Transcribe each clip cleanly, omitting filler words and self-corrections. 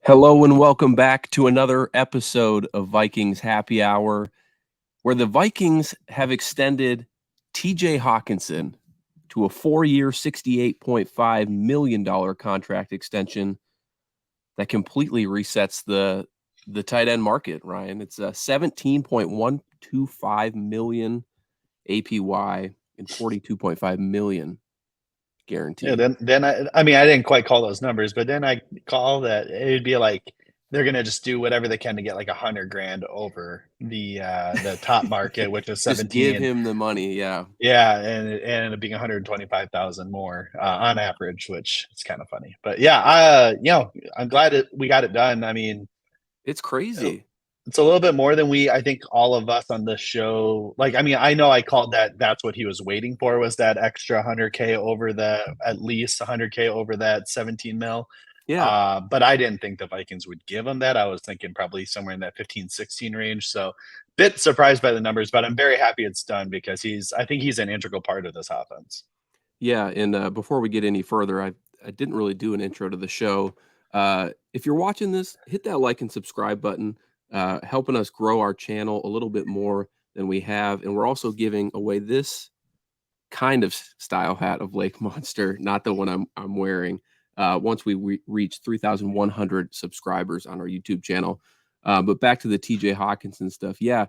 Hello and welcome back to another episode of Vikings Happy Hour, where the Vikings have extended TJ Hockenson to a 4-year, $68.5 million contract extension that completely resets the tight end market, Ryan. It's a $17.125 million APY and $42.5 million guaranteed. Yeah, then I mean I didn't quite call those numbers, but then I call that it'd be like they're gonna just do whatever they can to get like 100 grand over the top market, which is Just give 17. him the money, yeah. Yeah, and it ended up being 125,000 more on average, which is kind of funny. But yeah, I'm glad we got it done. I mean, It's crazy. it's a little bit more than I think all of us on the show. Like, I mean, I know I called that's what he was waiting for, was that extra 100K over at least 100K over that 17 mil. Yeah. But I didn't think the Vikings would give him that. I was thinking probably somewhere in that 15, 16 range. So bit surprised by the numbers, but I'm very happy it's done because I think he's an integral part of this offense. Yeah, and before we get any further, I didn't really do an intro to the show. If you're watching this, hit that like and subscribe button, helping us grow our channel a little bit more than we have. And we're also giving away this kind of style hat of Lake Monster, not the one I'm wearing. Once we reach 3,100 subscribers on our YouTube channel. But back to the TJ Hockenson stuff. Yeah,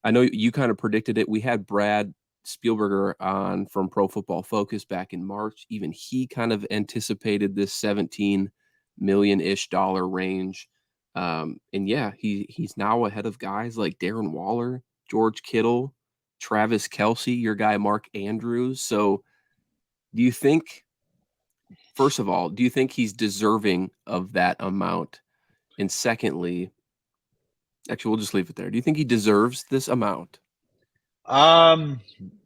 I know you kind of predicted it. We had Brad Spielberger on from Pro Football Focus back in March. Even he kind of anticipated this 17 million-ish dollar range. And yeah, he's now ahead of guys like Darren Waller, George Kittle, Travis Kelce, your guy Mark Andrews. So do you think, first of all, do you think he's deserving of that amount? And secondly, actually, we'll just leave it there. Do you think he deserves this amount? Um,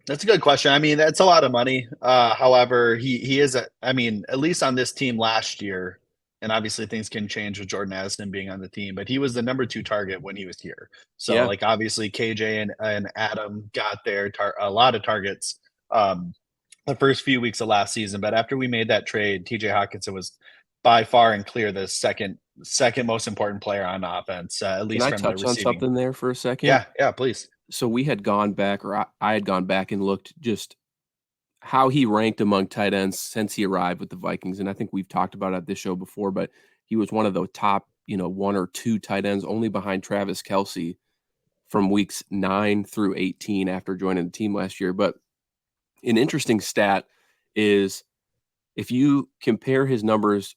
that's a good question. I mean, that's a lot of money. However, he is I mean, at least on this team last year, and obviously things can change with Jordan Addison being on the team, but he was the number 2 target when he was here. So Yeah. like obviously KJ and Adam got a lot of targets the first few weeks of last season, but after we made that trade, TJ Hockenson was by far and clear the second most important player on offense, at Can least I from the touch on receiving. something there for a second? Yeah, please. So we had gone back, or I had gone back and looked just how he ranked among tight ends since he arrived with the Vikings. And I think we've talked about it at this show before, but he was one of the top, 1 or 2 tight ends, only behind Travis Kelce from weeks 9 through 18 after joining the team last year. But an interesting stat is if you compare his numbers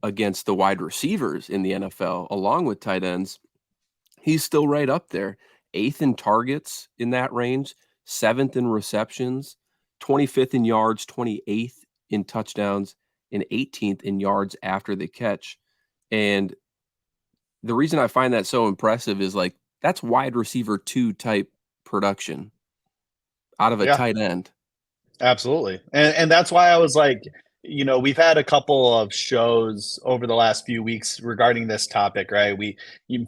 against the wide receivers in the NFL, along with tight ends, he's still right up there. 8th in targets in that range, 7th in receptions, 25th in yards, 28th in touchdowns, and 18th in yards after the catch. And the reason I find that so impressive is like that's wide receiver 2 type production out of a Yeah. tight end. Absolutely. And that's why I was like, we've had a couple of shows over the last few weeks regarding this topic, right?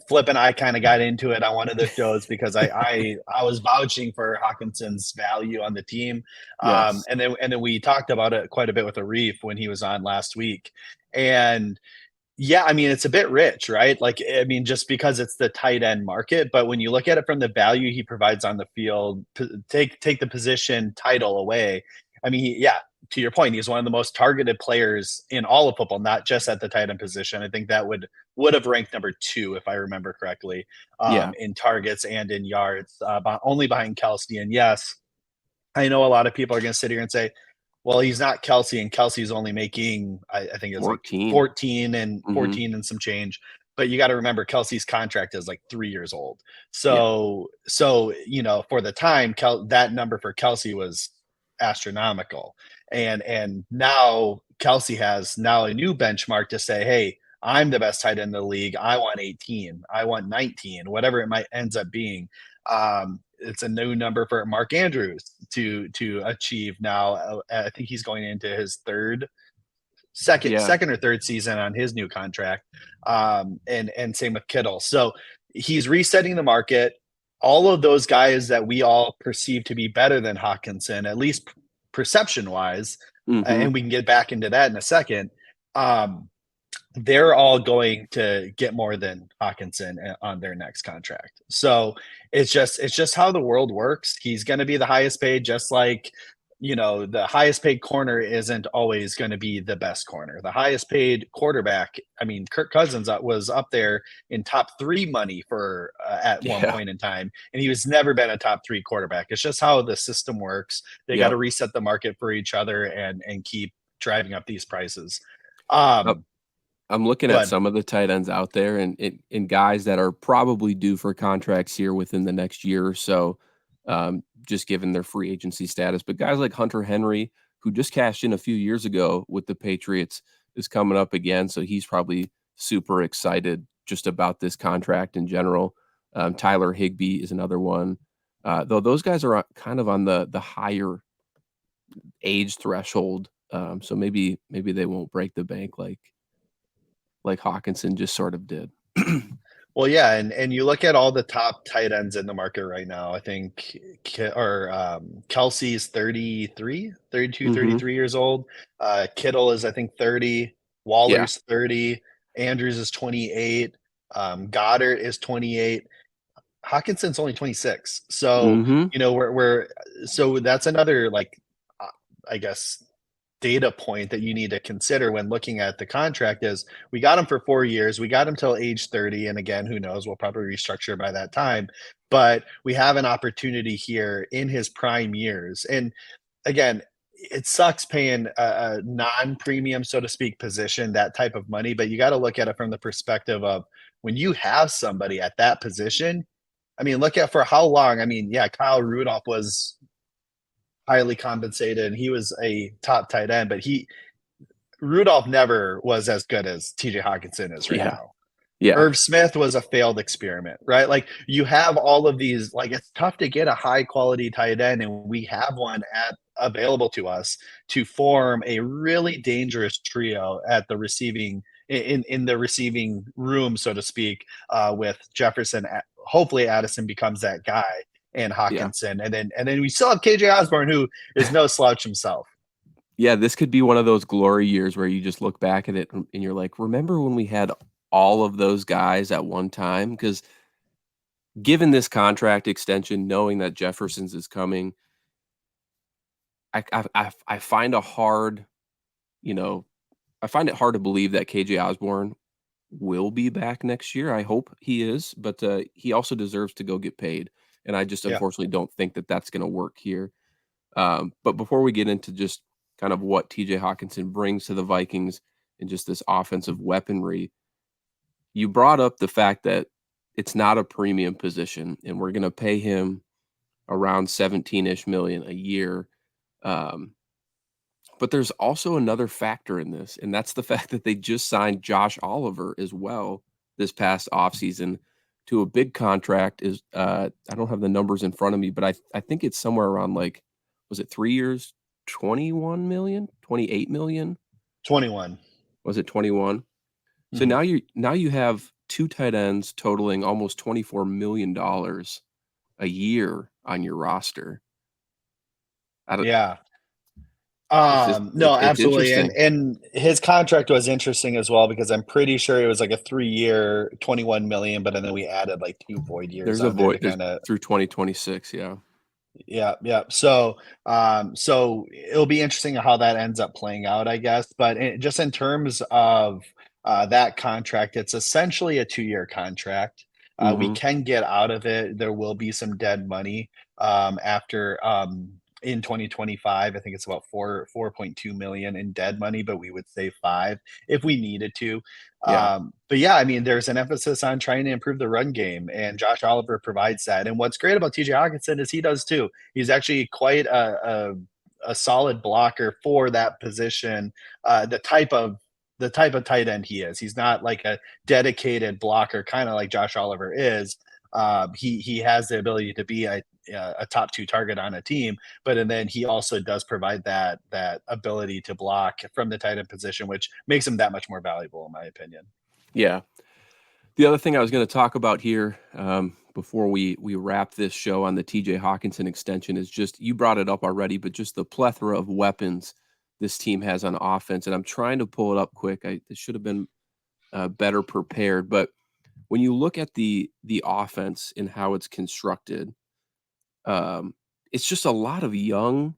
Flip and I kind of got into it on one of the shows because I was vouching for Hockenson's value on the team. Yes. And then we talked about it quite a bit with Arif when he was on last week. And yeah, I mean, it's a bit rich, right? Like, I mean, just because it's the tight end market, but when you look at it from the value he provides on the field, take the position title away. I mean, yeah, to your point, he's one of the most targeted players in all of football, not just at the tight end position. I think that would have ranked number 2 if I remember correctly, Yeah. in targets and in yards, only behind Kelce. And yes, I know a lot of people are going to sit here and say, well, he's not Kelce, and Kelce's only making, I think it's like 14. 14 and Mhm. some change. But you got to remember, Kelce's contract is like 3 years old. Yeah. So for the time, that number for Kelce was astronomical, and now Kelce has now a new benchmark to say, hey, I'm the best tight end in the league. I want 18. I want 19. Whatever it might ends up being. It's a new number for Mark Andrews to achieve now. I think he's going into his Yeah. second or third season on his new contract, and same with Kittle. So he's resetting the market. All of those guys that we all perceive to be better than Hockenson, at least perception wise, Mhm. and we can get back into that in a second. they're all going to get more than Hockenson on their next contract. So it's just how the world works. He's going to be the highest paid, just like the highest paid corner isn't always going to be the best corner. The highest paid quarterback, I mean, Kirk Cousins was up there in top three money for at one Yeah. point in time, and he was never been a top three quarterback. It's just how the system works. They got Yep. to reset the market for each other and keep driving up these prices. Uh, Um, I'm looking at but some of the tight ends out there and guys that are probably due for contracts here within the next year or so, just given their free agency status. But guys like Hunter Henry, who just cashed in a few years ago with the Patriots, is coming up again. So he's probably super excited just about this contract in general. Tyler Higbee is another one. Though those guys are kind of on the higher age threshold. So maybe they won't break the bank like Hockenson just sort of did. well, yeah, and you look at all the top tight ends in the market right now. I think Kelsey's 33, 32, Mhm. 33 years old. Kittle is I think 30. Yeah. Waller's 30. Andrews is 28. Goddard is 28. Hawkinson's only 26. So, Mhm. we're so that's another like uh, I guess data point that you need to consider when looking at the contract is we got him for 4 years. We got him till age 30. And again, who knows? We'll probably restructure by that time. But we have an opportunity here in his prime years. And again, it sucks paying a non-premium, so to speak, position that type of money. But you got to look at it from the perspective of when you have somebody at that position. I mean, look at for how long. I mean, yeah, Kyle Rudolph was highly compensated and he was a top tight end, but Rudolph never was as good as TJ Hockenson is right Yeah. now. Yeah. Irv Smith was a failed experiment, right? Like you have all of these, like it's tough to get a high quality tight end, and we have one at available to us to form a really dangerous trio at the receiving in the receiving room, so to speak, with Jefferson. Hopefully, Addison becomes that guy, and Yeah. Hockenson, and then we still have KJ Osborne, who is no slouch himself. Yeah, this could be one of those glory years where you just look back at it and you're like, "Remember when we had all of those guys at one time?" Because given this contract extension, knowing that Jefferson's is coming, I find a hard, you know, I find it hard to believe that KJ Osborne will be back next year. I hope he is, but he also deserves to go get paid, and I just Yeah. unfortunately don't think that that's going to work here. But before we get into just kind of what TJ Hockenson brings to the Vikings and just this offensive weaponry, you brought up the fact that it's not a premium position, and we're going to pay him around 17-ish million a year. Um, But there's also another factor in this, and that's the fact that they just signed Josh Oliver as well this past offseason to a big contract is I don't have the numbers in front of me, but I think it's somewhere around like was it 3 years, 21,000,000, 28,000,000? 21. Was it 21? So Mhm. now you have 2 tight ends totaling almost $24,000,000 a year on your roster. I don't Yeah. it's just No, it's absolutely, and interesting. and his contract was interesting as well because I'm pretty sure it was like a 3-year, 21,000,000, but then we added like 2 void years There's a on there void to there's kinda. through 2026, yeah. Yeah, yeah. So it'll be interesting how that ends up playing out, I guess. But just in terms of that contract, it's essentially a 2-year contract. We Mhm. can get out of it. There will be some dead money after in 2025. I think it's about 4.2 million in dead money, but we would save five if we needed to. Yeah. But yeah, I mean, there's an emphasis on trying to improve the run game, and Josh Oliver provides that. And what's great about TJ Hockenson is he does too. He's actually quite a solid blocker for that position. The type of tight end he is. He's not like a dedicated blocker, kind of like Josh Oliver is. He has the ability to be a top two target on a team, and then he also does provide that ability to block from the tight end position, which makes him that much more valuable, in my opinion. Yeah. The other thing I was gonna talk about here, before we wrap this show on the TJ Hockenson extension is just you brought it up already, but just the plethora of weapons this team has on offense, and I'm trying to pull it up quick. It should have been better prepared. But when you look at the offense and how it's constructed, um, it's just a lot of young,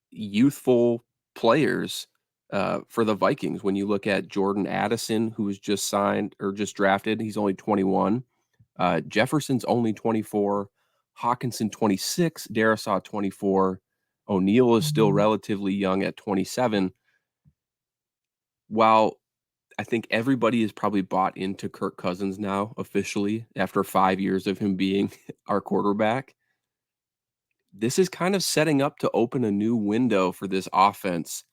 youthful players for the Vikings. When you look at Jordan Addison, who was just signed or just drafted, he's only 21. Jefferson's only 24. Hockenson 26. Darisaw 24. O'Neal is still relatively young at 27. While I think everybody is probably bought into Kirk Cousins now officially after 5 years of him being our quarterback, this is kind of setting up to open a new window for this offense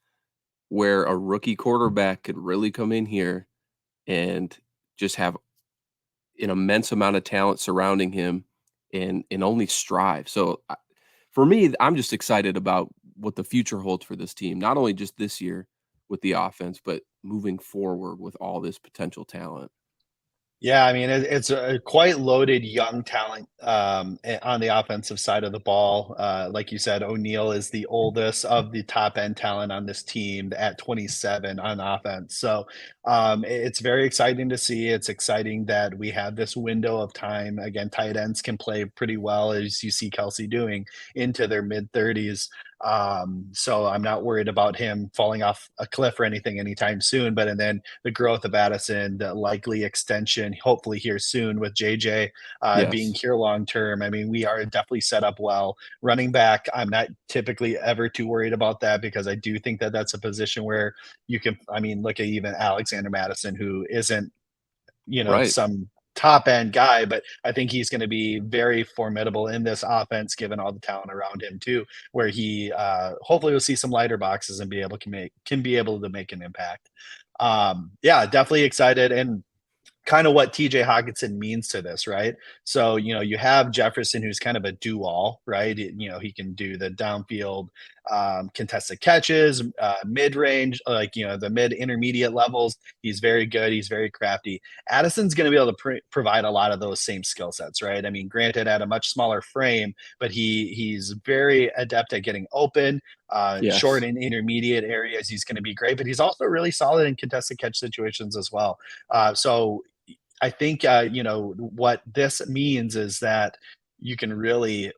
where a rookie quarterback could really come in here and just have an immense amount of talent surrounding him and only strive. So for me, I'm just excited about what the future holds for this team, not only just this year with the offense, but moving forward with all this potential talent. Yeah, I mean, it's a quite loaded young talent on the offensive side of the ball. Like you said, O'Neal is the oldest of the top end talent on this team at 27 on offense. So it's very exciting to see. It's exciting that we have this window of time. Again, tight ends can play pretty well, as you see Kelsey doing, into their mid 30s. So I'm not worried about him falling off a cliff or anything anytime soon. But and then the growth of Addison, the likely extension, hopefully here soon with JJ being Yes. here long term. I mean, we are definitely set up well. Running back, I'm not typically ever too worried about that because I do think that that's a position where you can. I mean, look at even Alexander Madison, who isn't Right. some top end guy, but I think he's going to be very formidable in this offense, given all the talent around him too. Where he hopefully will see some lighter boxes and be able to make an impact. Yeah, definitely excited and kind of what TJ Hockenson means to this, right? So, you have Jefferson, who's kind of a do all, right? He can do the downfield contested catches, mid range, like, the mid intermediate levels. He's very good. He's very crafty. Addison's going to be able to provide a lot of those same skill sets, right? I mean, granted, at a much smaller frame, but he's very adept at getting open, short Yes. and intermediate areas. He's going to be great, but he's also really solid in contested catch situations as well. So I think what this means is that you can really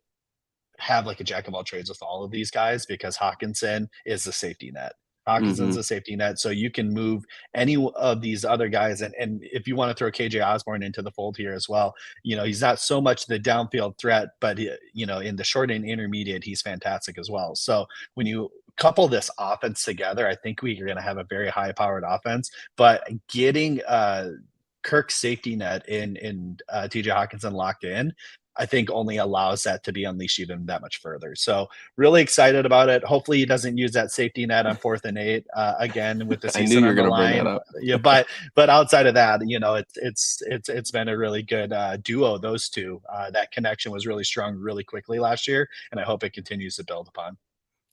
have like a jack of all trades with all of these guys because Hockenson is the safety net. Hawkinson's Mhm. a safety net, so you can move any of these other guys, and if you want to throw KJ Osborne into the fold here as well, he's not so much the downfield threat, but in the short and intermediate, he's fantastic as well. So when you couple this offense together, I think we are going to have a very high powered offense. But getting Kirk's safety net in TJ Hockenson locked in, I think only allows that to be unleashed even that much further. So really excited about it. Hopefully he doesn't use that safety net on 4th and 8 again with the I knew season you were on the gonna bring that line. up. Yeah, but outside of that, it's been a really good duo. Those two, that connection was really strong, really quickly last year, and I hope it continues to build upon.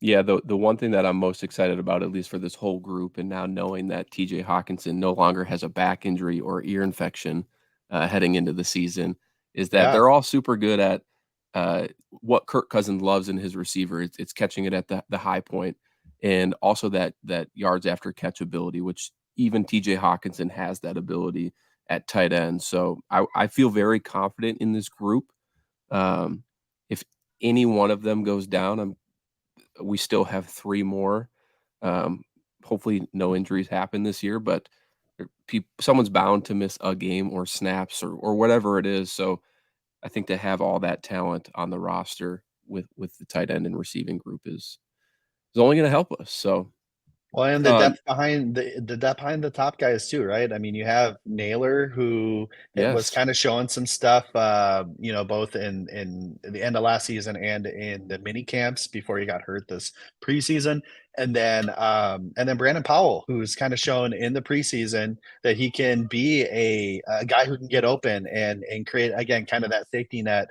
Yeah, the one thing that I'm most excited about, at least for this whole group, and now knowing that TJ Hockenson no longer has a back injury or ear infection heading into the season, is that Yeah. they're all super good at what Kirk Cousins loves in his receiver. It's catching it at the high point, and also that yards after catch ability, which even TJ Hockenson has that ability at tight end. So I feel very confident in this group. Um, if any one of them goes down, we still have 3 more. Um, hopefully no injuries happen this year, but someone's bound to miss a game or snaps or whatever it is. So I think to have all that talent on the roster with the tight end and receiving group is only going to help us. So Well, and the um, depth behind the depth behind the top guys too, right? I mean, you have Naylor who was yes, kind of showing some stuff, both in the end of last season and in the mini camps before he got hurt this preseason, and then Brandon Powell, who's kind of shown in the preseason that he can be a guy who can get open and create again kind of that safety net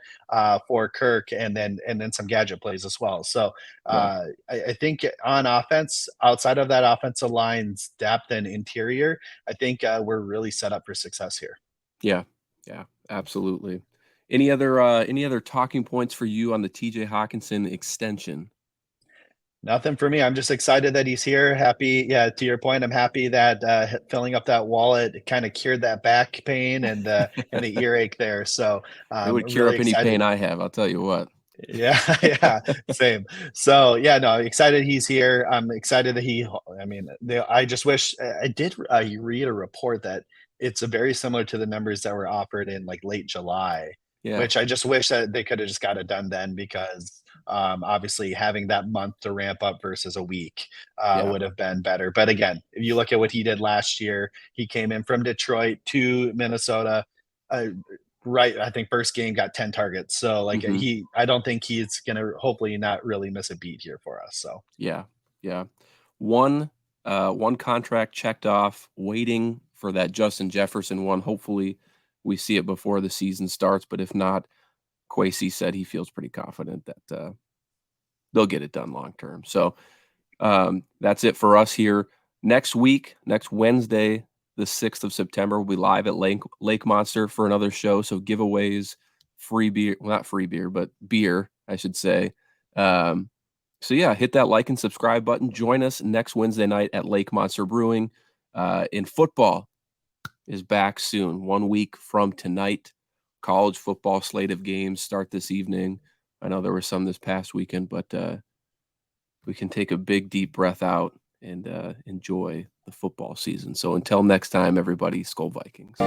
for Kirk, and then some gadget plays as well. So yeah, I think on offense, outside of that offensive line's depth and interior, I think we're really set up for success here. yeah, yeah, absolutely. Any other talking points for you on the TJ Hawkinson extension? Nothing for me. I'm just excited that he's here. Happy, yeah, to your point, I'm happy that filling up that wallet kind of cured that back pain and the earache there. So It would cure really up any pain excited. I have, I'll tell you what. Yeah, yeah, same. So yeah, no, excited he's here. I'm excited that I mean, I just wish I did read a report that it's a very similar to the numbers that were offered in like late July, Yeah, which I just wish that they could have just got it done then because obviously having that month to ramp up versus a week yeah. would have been better. But again, if you look at what he did last year, he came in from Detroit to Minnesota. Uh, right, I think first game got 10 targets. So like Mhm. I don't think he's gonna hopefully not really miss a beat here for us. So Yeah, yeah. One, one contract checked off, waiting for that Justin Jefferson one. Hopefully, we see it before the season starts, but if not, Kwesi said he feels pretty confident that, they'll get it done long term. So, that's it for us here. Next week, next Wednesday, the 6th of September, we'll be live at Lake Monster for another show. So giveaways, free beer, well, not free beer, but beer, I should say. Um, so yeah, hit that like and subscribe button. Join us next Wednesday night at Lake Monster Brewing. In football is back soon, 1 week from tonight. College football slate of games start this evening. I know there were some this past weekend, but we can take a big deep breath out and enjoy the football season. So until next time, everybody, Skull Vikings.